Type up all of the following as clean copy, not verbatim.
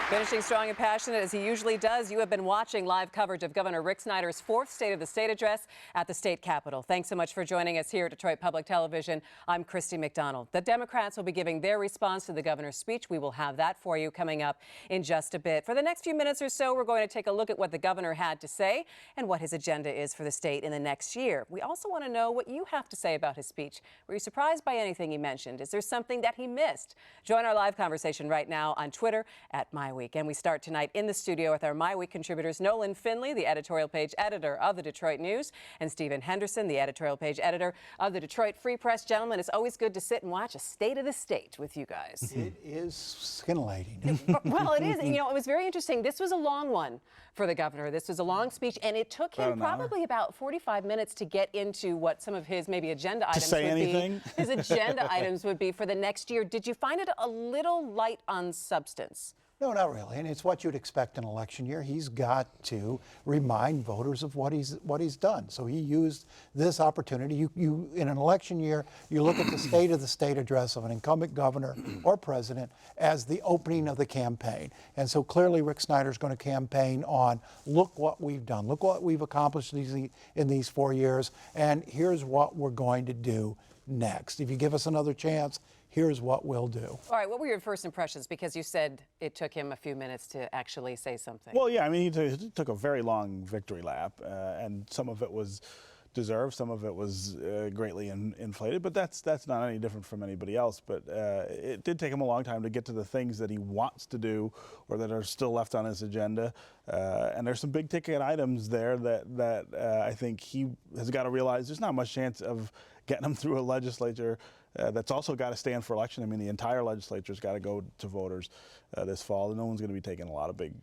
Finishing strong and passionate as he usually does, you have been watching live coverage of Governor Rick Snyder's fourth State of the State address at the state capitol. Thanks so much for joining us here at Detroit Public Television. I'm Christy McDonald. The Democrats will be giving their response to the governor's speech. We will have that for you coming up in just a bit. For the next few minutes or so, we're going to take a look at what the governor had to say and what his agenda is for the state in the next year. We also want to know what you have to say about his speech. Were you surprised by anything he mentioned? Is there something that he missed? Join our live conversation right now on Twitter at MiWeek. And we start tonight in the studio with our MiWeek contributors, Nolan Finley, the editorial page editor of the Detroit News, and Stephen Henderson, the editorial page editor of the Detroit Free Press. Gentlemen, it's always good to sit and watch a State of the State with you guys. It is scintillating. Well, it is. You know, it was very interesting. This was a long one for the governor. This was a long speech, and it took him probably about 45 minutes to get into what some of his maybe agenda items would be. His agenda items would be for the next year. Did you find it a little light on substance? No, not really. And it's what you'd expect in an election year. He's got to remind voters of what he's done. So he used this opportunity. You in an election year, you look at the State of the State address of an incumbent governor or president as the opening of the campaign. And so clearly Rick Snyder's going to campaign on, look what we've done, look what we've accomplished in these 4 years, and here's what we're going to do next. If you give us another chance, here's what we'll do. All right, what were your first impressions? Because you said it took him a few minutes to actually say something. Well, yeah, I mean, he took a very long victory lap, and some of it was deserved, some of it was greatly inflated, but that's not any different from anybody else. But it did take him a long time to get to the things that he wants to do or that are still left on his agenda. And there's some big ticket items there that I think he has got to realize there's not much chance of getting them through a legislature that's also got to stand for election. I mean, the entire legislature's got to go to voters this fall, and no one's going to be taking a lot of big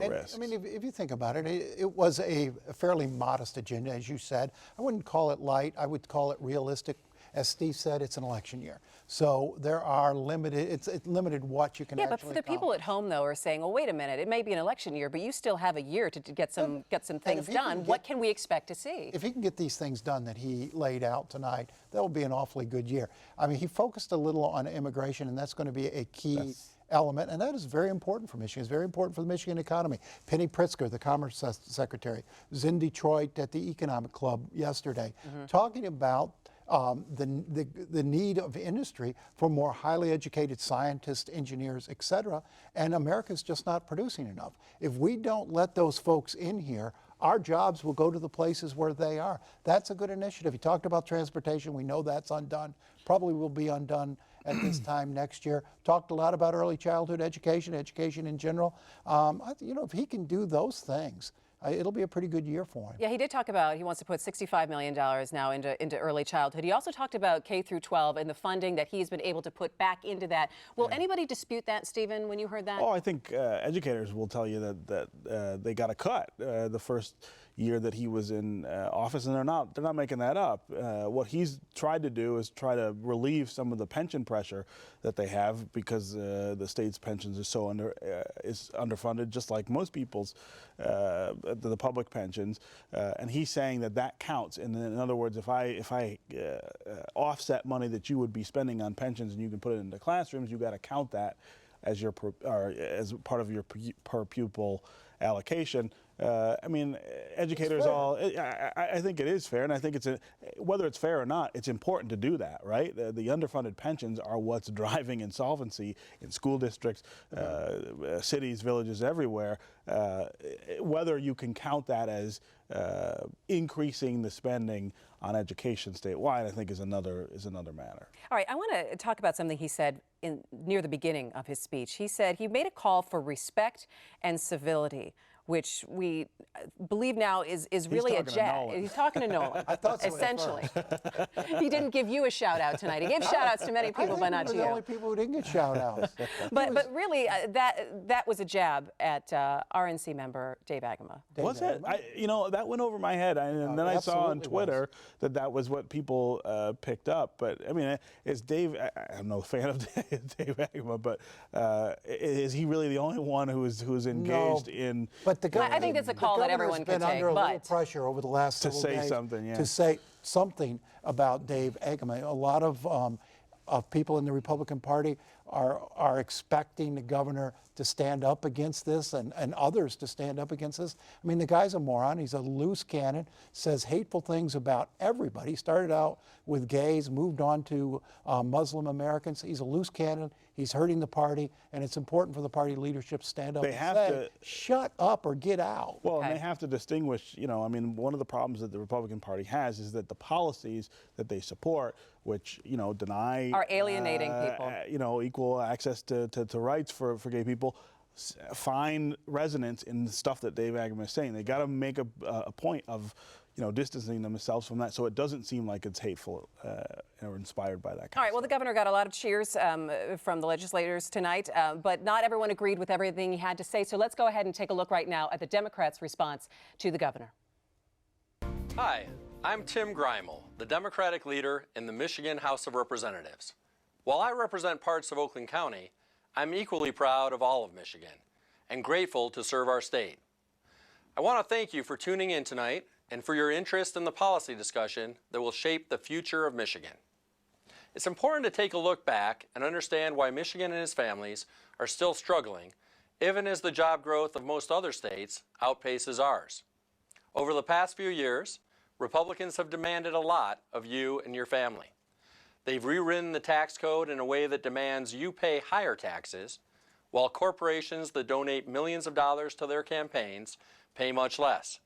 risks. I mean, if you think about it, it was a fairly modest agenda, as you said. I wouldn't call it light. I would call it realistic. As Steve said, it's an election year. So there are it's limited what you can actually but for the people at home, though, are saying, well, wait a minute, it may be an election year, but you still have a year to get some things done. What can we expect to see? If he can get these things done that he laid out tonight, that will be an awfully good year. I mean, he focused a little on immigration, and that's going to be a key element, and that is very important for Michigan. It's very important for the Michigan economy. Penny Pritzker, the Commerce Secretary, was in Detroit at the Economic Club yesterday, talking about the need of industry for more highly educated scientists, engineers, et cetera, and America's just not producing enough. If we don't let those folks in here, our jobs will go to the places where they are. That's a good initiative. He talked about transportation. We know that's undone. Probably will be undone at this time next year. Talked a lot about early childhood education, education in general. You know, if he can do those things, it'll be a pretty good year for him. Yeah, he did talk about he wants to put $65 million now into early childhood. He also talked about K through 12 and the funding that he's been able to put back into that. Will anybody dispute that, Stephen, when you heard that? Oh, I think educators will tell you that they got a cut the first year that he was in office, and they're not making that up. What he's tried to do is try to relieve some of the pension pressure that they have because the state's pensions are so underfunded, just like most people's the public pensions, and he's saying that counts. And in other words, if I offset money that you would be spending on pensions and you can put it into classrooms, you got to count that as as part of your per pupil allocation. I mean, educators I think it is fair, and I think whether it's fair or not, it's important to do that, right? The underfunded pensions are what's driving insolvency in school districts, cities, villages, everywhere. Whether you can count that as increasing the spending on education statewide, I think is another matter. All right, I want to talk about something he said near the beginning of his speech. He said he made a call for respect and civility, which we believe now is really a jab. He's talking to Nolan. I thought so. Essentially. He didn't give you a shout out tonight. He gave shout outs to many people, but not to you. We're the only people who didn't get shout outs. But really, that was a jab at RNC member Dave Agema. Was it? You know, that went over my head. And then I saw on Twitter that was what people picked up. But I mean, is Dave? I'm no fan of Dave Agema, but is he really the only one who's engaged in? But I think that's a call that everyone can take. The governor's been under a little pressure over the last several days to say something about Dave Agema. A lot of people in the Republican Party are expecting the governor to stand up against this and others to stand up against this. I mean, the guy's a moron. He's a loose cannon, says hateful things about everybody. He started out with gays, moved on to Muslim Americans. He's a loose cannon. He's hurting the party, and it's important for the party leadership to stand up and say, shut up or get out. Well, and they have to distinguish, you know, I mean, one of the problems that the Republican Party has is that the policies that they support, which, you know, deny... are alienating people. You know, equal access to rights for gay people, find resonance in the stuff that Dave Agnew is saying. They got to make a point of, you know, distancing themselves from that, so it doesn't seem like it's hateful or inspired by that kind All right, of well, the governor got a lot of cheers from the legislators tonight, but not everyone agreed with everything he had to say. So let's go ahead and take a look right now at the Democrats' response to the governor. Hi, I'm Tim Griemel, the Democratic leader in the Michigan House of Representatives. While I represent parts of Oakland County, I'm equally proud of all of Michigan and grateful to serve our state. I want to thank you for tuning in tonight and for your interest in the policy discussion that will shape the future of Michigan. It's important to take a look back and understand why Michigan and its families are still struggling, even as the job growth of most other states outpaces ours. Over the past few years, Republicans have demanded a lot of you and your family. They've rewritten the tax code in a way that demands you pay higher taxes, while corporations that donate millions of dollars to their campaigns pay much less.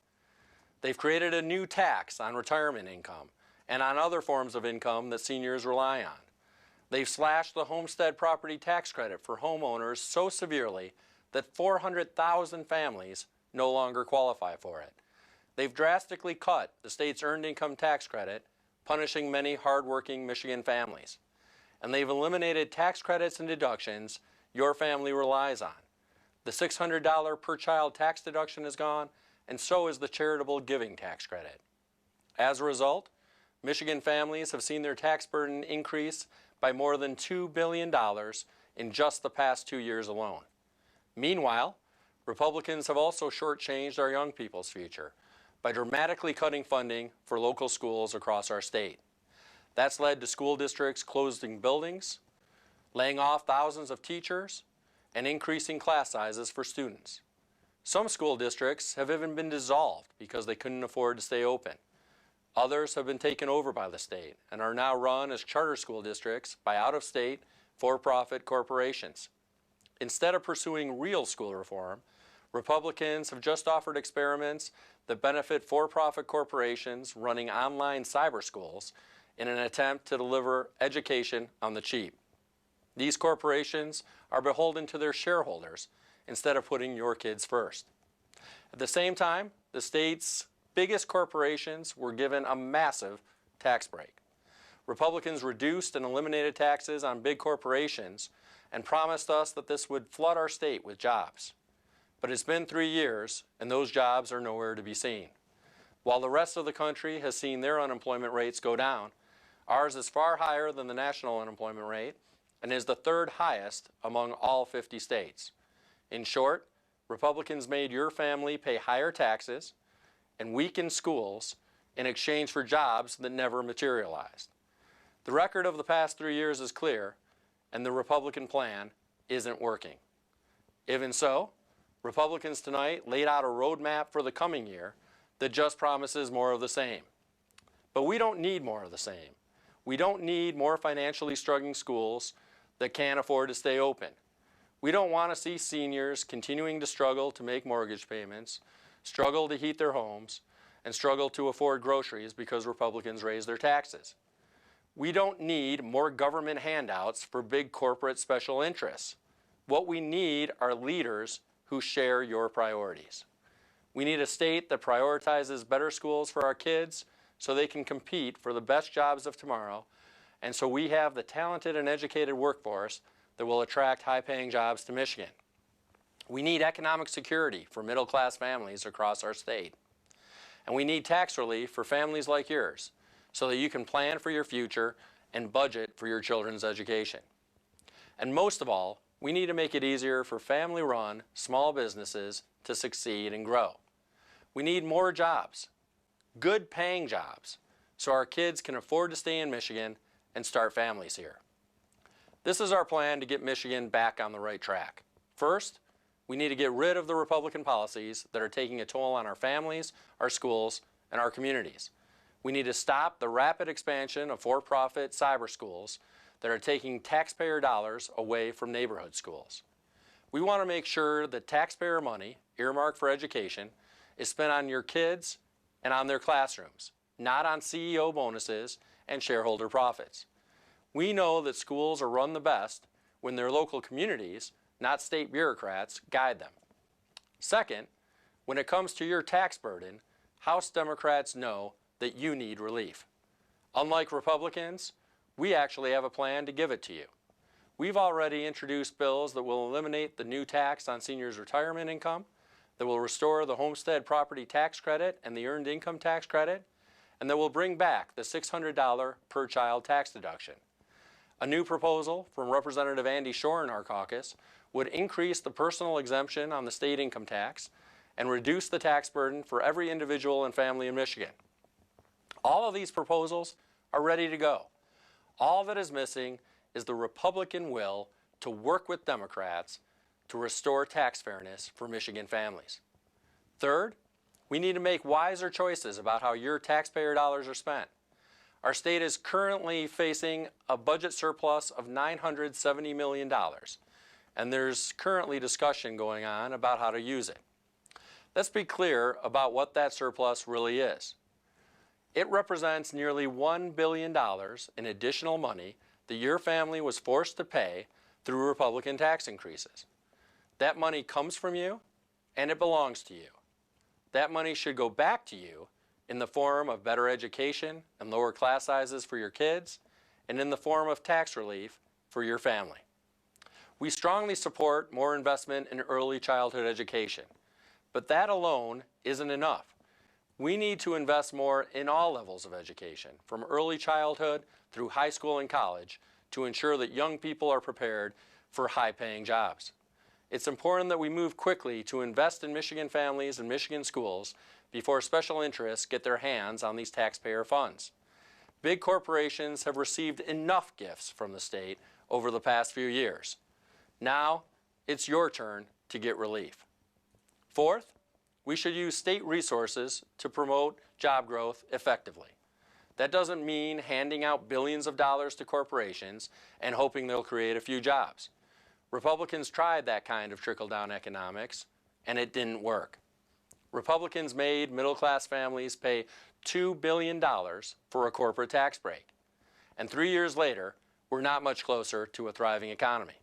They've created a new tax on retirement income and on other forms of income that seniors rely on. They've slashed the homestead property tax credit for homeowners so severely that 400,000 families no longer qualify for it. They've drastically cut the state's earned income tax credit, punishing many hardworking Michigan families. And they've eliminated tax credits and deductions your family relies on. The $600 per child tax deduction is gone, and so is the charitable giving tax credit. As a result, Michigan families have seen their tax burden increase by more than $2 billion in just the past 2 years alone. Meanwhile, Republicans have also shortchanged our young people's future by dramatically cutting funding for local schools across our state. That's led to school districts closing buildings, laying off thousands of teachers, and increasing class sizes for students. Some school districts have even been dissolved because they couldn't afford to stay open. Others have been taken over by the state and are now run as charter school districts by out-of-state, for-profit corporations. Instead of pursuing real school reform, Republicans have just offered experiments that benefit for-profit corporations running online cyber schools in an attempt to deliver education on the cheap. These corporations are beholden to their shareholders instead of putting your kids first. At the same time, the state's biggest corporations were given a massive tax break. Republicans reduced and eliminated taxes on big corporations and promised us that this would flood our state with jobs. But it's been 3 years, and those jobs are nowhere to be seen. While the rest of the country has seen their unemployment rates go down, ours is far higher than the national unemployment rate and is the third highest among all 50 states. In short, Republicans made your family pay higher taxes and weaken schools in exchange for jobs that never materialized. The record of the past 3 years is clear, and the Republican plan isn't working. Even so, Republicans tonight laid out a roadmap for the coming year that just promises more of the same. But we don't need more of the same. We don't need more financially struggling schools that can't afford to stay open. We don't want to see seniors continuing to struggle to make mortgage payments, struggle to heat their homes, and struggle to afford groceries because Republicans raise their taxes. We don't need more government handouts for big corporate special interests. What we need are leaders who share your priorities. We need a state that prioritizes better schools for our kids so they can compete for the best jobs of tomorrow, and so we have the talented and educated workforce that will attract high-paying jobs to Michigan. We need economic security for middle-class families across our state. And we need tax relief for families like yours so that you can plan for your future and budget for your children's education. And most of all, we need to make it easier for family-run small businesses to succeed and grow. We need more jobs, good-paying jobs, so our kids can afford to stay in Michigan and start families here. This is our plan to get Michigan back on the right track. First, we need to get rid of the Republican policies that are taking a toll on our families, our schools, and our communities. We need to stop the rapid expansion of for-profit cyber schools that are taking taxpayer dollars away from neighborhood schools. We want to make sure that taxpayer money earmarked for education is spent on your kids and on their classrooms, not on CEO bonuses and shareholder profits. We know that schools are run the best when their local communities, not state bureaucrats, guide them. Second, when it comes to your tax burden, House Democrats know that you need relief. Unlike Republicans, we actually have a plan to give it to you. We've already introduced bills that will eliminate the new tax on seniors' retirement income, that will restore the homestead property tax credit and the earned income tax credit, and that will bring back the $600 per child tax deduction. A new proposal from Representative Andy Shore in our caucus would increase the personal exemption on the state income tax and reduce the tax burden for every individual and family in Michigan. All of these proposals are ready to go. All that is missing is the Republican will to work with Democrats to restore tax fairness for Michigan families. Third, we need to make wiser choices about how your taxpayer dollars are spent. Our state is currently facing a budget surplus of $970 million, and there's currently discussion going on about how to use it. Let's be clear about what that surplus really is. It represents nearly $1 billion in additional money that your family was forced to pay through Republican tax increases. That money comes from you, and it belongs to you. That money should go back to you in the form of better education and lower class sizes for your kids, and in the form of tax relief for your family. We strongly support more investment in early childhood education, but that alone isn't enough. We need to invest more in all levels of education, from early childhood through high school and college, to ensure that young people are prepared for high-paying jobs. It's important that we move quickly to invest in Michigan families and Michigan schools before special interests get their hands on these taxpayer funds. Big corporations have received enough gifts from the state over the past few years. Now, it's your turn to get relief. Fourth, we should use state resources to promote job growth effectively. That doesn't mean handing out billions of dollars to corporations and hoping they'll create a few jobs. Republicans tried that kind of trickle-down economics, and it didn't work. Republicans made middle-class families pay $2 billion for a corporate tax break. And 3 years later, we're not much closer to a thriving economy.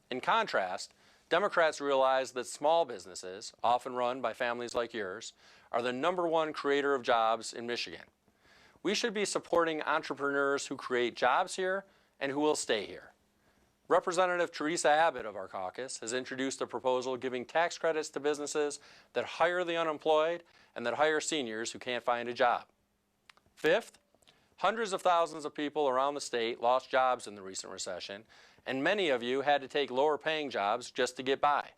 In contrast, Democrats realize that small businesses, often run by families like yours, are the #1 creator of jobs in Michigan. We should be supporting entrepreneurs who create jobs here and who will stay here. Representative Teresa Abbott of our caucus has introduced a proposal giving tax credits to businesses that hire the unemployed and that hire seniors who can't find a job. Fifth, hundreds of thousands of people around the state lost jobs in the recent recession, and many of you had to take lower-paying jobs just to get by.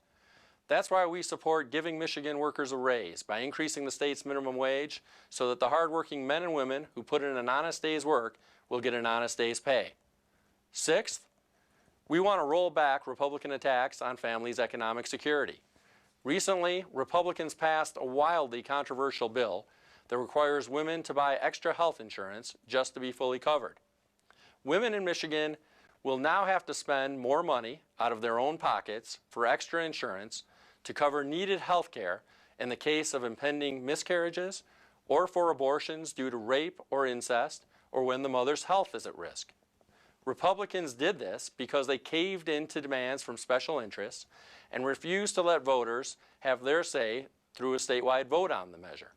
That's why we support giving Michigan workers a raise by increasing the state's minimum wage so that the hardworking men and women who put in an honest day's work will get an honest day's pay. Sixth, we want to roll back Republican attacks on families' economic security. Recently, Republicans passed a wildly controversial bill that requires women to buy extra health insurance just to be fully covered. Women in Michigan will now have to spend more money out of their own pockets for extra insurance to cover needed health care in the case of impending miscarriages or for abortions due to rape or incest or when the mother's health is at risk. Republicans did this because they caved into demands from special interests and refused to let voters have their say through a statewide vote on the measure,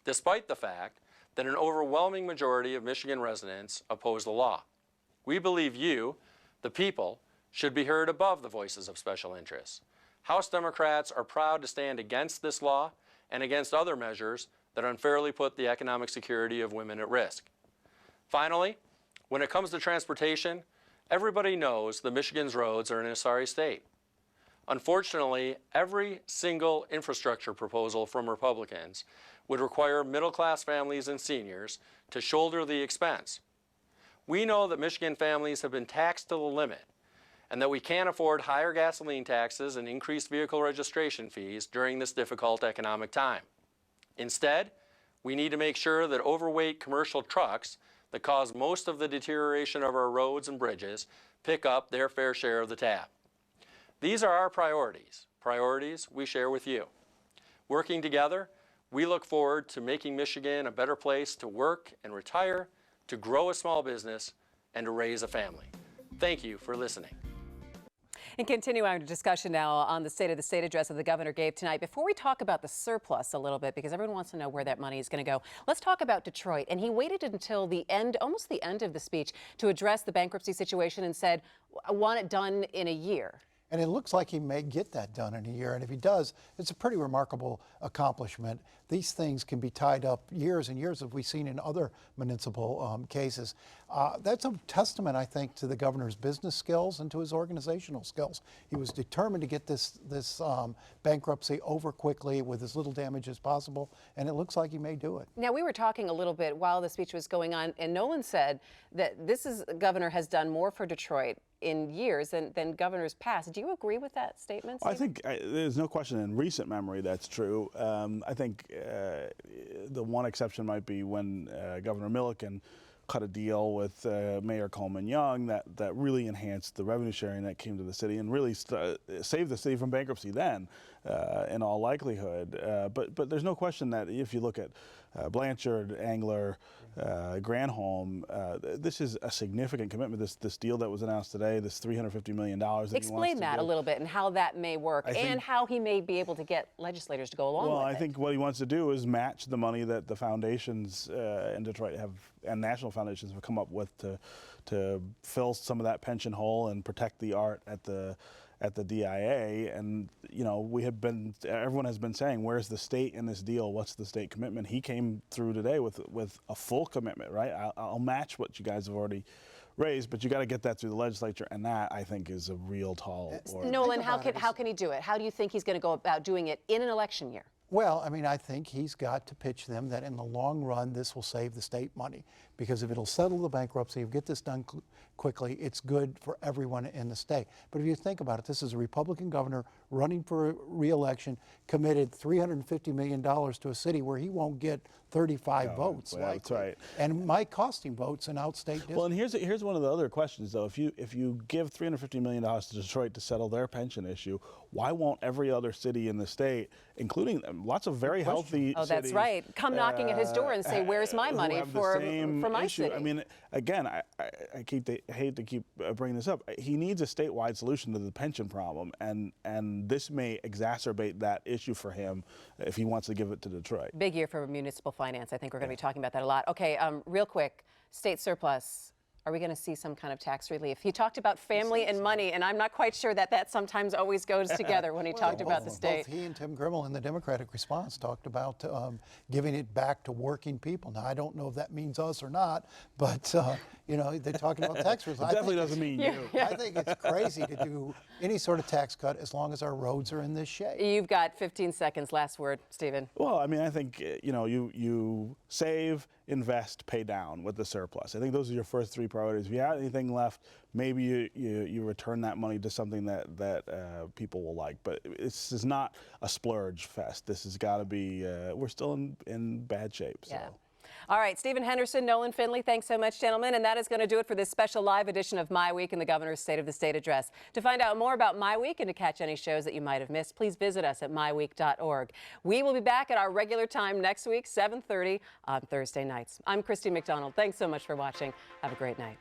despite the fact that an overwhelming majority of Michigan residents oppose the law. We believe you, the people, should be heard above the voices of special interests. House Democrats are proud to stand against this law and against other measures that unfairly put the economic security of women at risk. Finally, when it comes to transportation, everybody knows that Michigan's roads are in a sorry state. Unfortunately, every single infrastructure proposal from Republicans would require middle-class families and seniors to shoulder the expense. We know that Michigan families have been taxed to the limit and that we can't afford higher gasoline taxes and increased vehicle registration fees during this difficult economic time. Instead, we need to make sure that overweight commercial trucks that cause most of the deterioration of our roads and bridges pick up their fair share of the tab. These are our priorities we share with you. Working together, we look forward to making Michigan a better place to work and retire, to grow a small business, and to raise a family. Thank you for listening. And continuing our discussion now on the State of the State address that the governor gave tonight. Before we talk about the surplus a little bit, because everyone wants to know where that money is going to go, let's talk about Detroit. And he waited until the end, almost the end of the speech, to address the bankruptcy situation and said, I want it done in a year. And it looks like he may get that done in a year. And if he does, it's a pretty remarkable accomplishment. These things can be tied up years and years, as we've seen in other municipal cases. That's a testament, I think, to the governor's business skills and to his organizational skills. He was determined to get this bankruptcy over quickly with as little damage as possible, and it looks like he may do it. Now, we were talking a little bit while the speech was going on, and Nolan said that governor has done more for Detroit in years than governors past. Do you agree with that statement, Steve? I think there's no question in recent memory that's true. I think the one exception might be when Governor Milliken cut a deal with Mayor Coleman Young that really enhanced the revenue sharing that came to the city and really saved the city from bankruptcy then, in all likelihood. But there's no question that if you look at Blanchard, Angler, Granholm, this is a significant commitment. This deal that was announced today, this $350 million. Explain that a little bit and how that may work, and how he may be able to get legislators to go along with it. Well, I think what he wants to do is match the money that the foundations in Detroit have, and national foundations have come up with to fill some of that pension hole and protect the art at the DIA. And everyone has been saying, where's the state in this deal? What's the state commitment? He came through today with a full commitment, right? I'll match what you guys have already raised, but you got to get that through the legislature, and that, I think, is a real tall order. Nolan, how can he do it? How do you think he's going to go about doing it in an election year? Well, I mean, I think he's got to pitch them that in the long run, this will save the state money. Because if it'll settle the bankruptcy, if get this done quickly, it's good for everyone in the state. But if you think about it, this is a Republican governor running for re-election, committed $350 million to a city where he won't get 35 votes. Well, that's right. And might cost him votes in outstate districts. Well, and here's one of the other questions, though. If you give $350 million to Detroit to settle their pension issue, why won't every other city in the state, incling lots of very healthy cities, that's right, come knocking at his door and say, where's my money for my issue. city? I mean, again, I hate to keep bringing this up. He needs a statewide solution to the pension problem, and this may exacerbate that issue for him if he wants to give it to Detroit. Big year for municipal finance. I think we're going to be talking about that a lot. Okay, real quick, state surplus. Are we going to see some kind of tax relief? He talked about family and money, and I'm not quite sure that sometimes always goes together when he talked about the state. Both he and Tim Griemel in the Democratic response talked about giving it back to working people. Now, I don't know if that means us or not, but they're talking about tax relief. It definitely doesn't mean you. I think it's crazy to do any sort of tax cut as long as our roads are in this shape. You've got 15 seconds. Last word, Stephen. Well, I mean, I think you save, invest, pay down with the surplus. I think those are your first three priorities. If you have anything left, maybe you return that money to something that people will like. But this is not a splurge fest. This has got to be. We're still in bad shape. So. Yeah. All right, Stephen Henderson, Nolan Finley, thanks so much, gentlemen. And that is going to do it for this special live edition of MiWeek and the Governor's State of the State Address. To find out more about MiWeek and to catch any shows that you might have missed, please visit us at MiWeek.org. We will be back at our regular time next week, 7:30 on Thursday nights. I'm Christy McDonald. Thanks so much for watching. Have a great night.